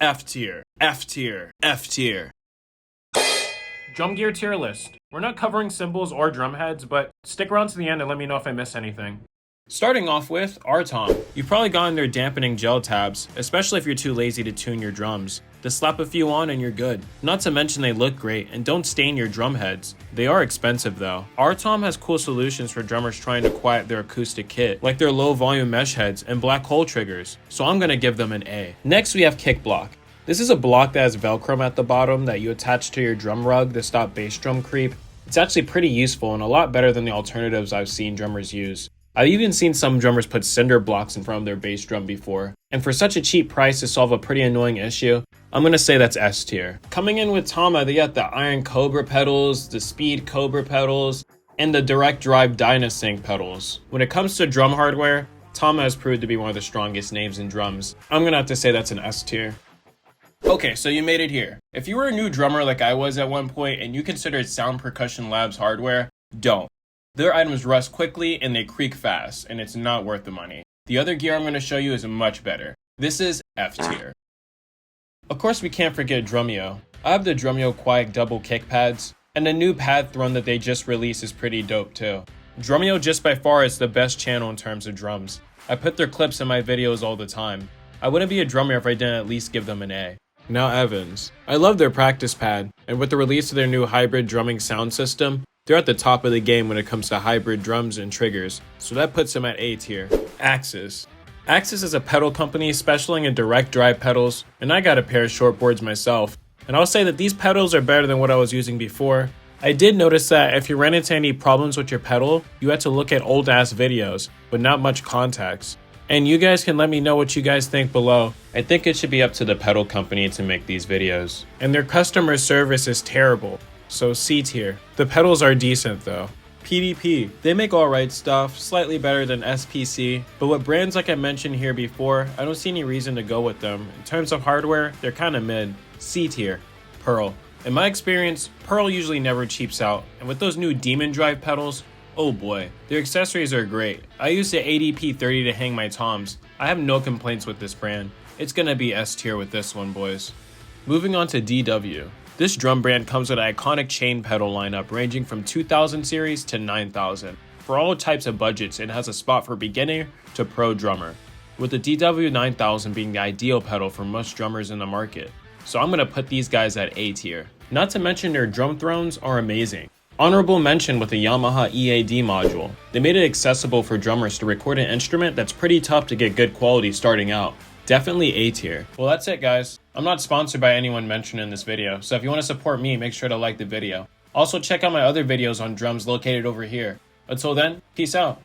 F tier, F tier, F tier. Drum gear tier list. We're not covering cymbals or drum heads, but stick around to the end and let me know if I miss anything. Starting off with Artom. You've probably gotten their dampening gel tabs, especially if you're too lazy to tune your drums. Just slap a few on and you're good. Not to mention they look great and don't stain your drum heads. They are expensive though. Artom has cool solutions for drummers trying to quiet their acoustic kit, like their low volume mesh heads and black hole triggers, so I'm gonna give them an A. Next we have Kick Block. This is a block that has Velcro at the bottom that you attach to your drum rug to stop bass drum creep. It's actually pretty useful and a lot better than the alternatives I've seen drummers use. I've even seen some drummers put cinder blocks in front of their bass drum before. And for such a cheap price to solve a pretty annoying issue, I'm gonna say that's S tier. Coming in with Tama, they got the Iron Cobra pedals, the Speed Cobra pedals, and the Direct Drive Dynasync pedals. When it comes to drum hardware, Tama has proved to be one of the strongest names in drums. I'm gonna have to say that's an S tier. Okay, so you made it here. If you were a new drummer like I was at one point and you considered Sound Percussion Labs hardware, don't. Their items rust quickly and they creak fast, and it's not worth the money. The other gear I'm going to show you is much better. This is F tier. Of course we can't forget Drumeo. I have the Drumeo Quiet double kick pads, and the new pad throne that they just released is pretty dope too. Drumeo just by far is the best channel in terms of drums. I put their clips in my videos all the time. I wouldn't be a drummer if I didn't at least give them an A. Now Evans. I love their practice pad, and with the release of their new hybrid drumming sound system, they're at the top of the game when it comes to hybrid drums and triggers, so that puts them at A tier. Axis. Axis is a pedal company specializing in direct drive pedals, and I got a pair of shortboards myself. And I'll say that these pedals are better than what I was using before. I did notice that if you ran into any problems with your pedal, you had to look at old ass videos, with not much context. And you guys can let me know what you guys think below. I think it should be up to the pedal company to make these videos. And their customer service is terrible, so C tier. The pedals are decent though. PDP. They make alright stuff, slightly better than SPC, but with brands like I mentioned here before, I don't see any reason to go with them. In terms of hardware, they're kinda mid. C tier. Pearl. In my experience, Pearl usually never cheaps out, and with those new Demon Drive pedals, oh boy, their accessories are great. I use the ADP30 to hang my toms. I have no complaints with this brand. It's gonna be S tier with this one, boys. Moving on to DW. This drum brand comes with an iconic chain pedal lineup ranging from 2000 series to 9000. For all types of budgets, it has a spot for beginner to pro drummer, with the DW 9000 being the ideal pedal for most drummers in the market. So I'm gonna put these guys at A tier. Not to mention their drum thrones are amazing. Honorable mention with the Yamaha EAD module. They made it accessible for drummers to record an instrument that's pretty tough to get good quality starting out. Definitely A tier. Well, that's it guys. I'm not sponsored by anyone mentioned in this video, so if you want to support me, make sure to like the video. Also check out my other videos on drums located over here. Until then, peace out.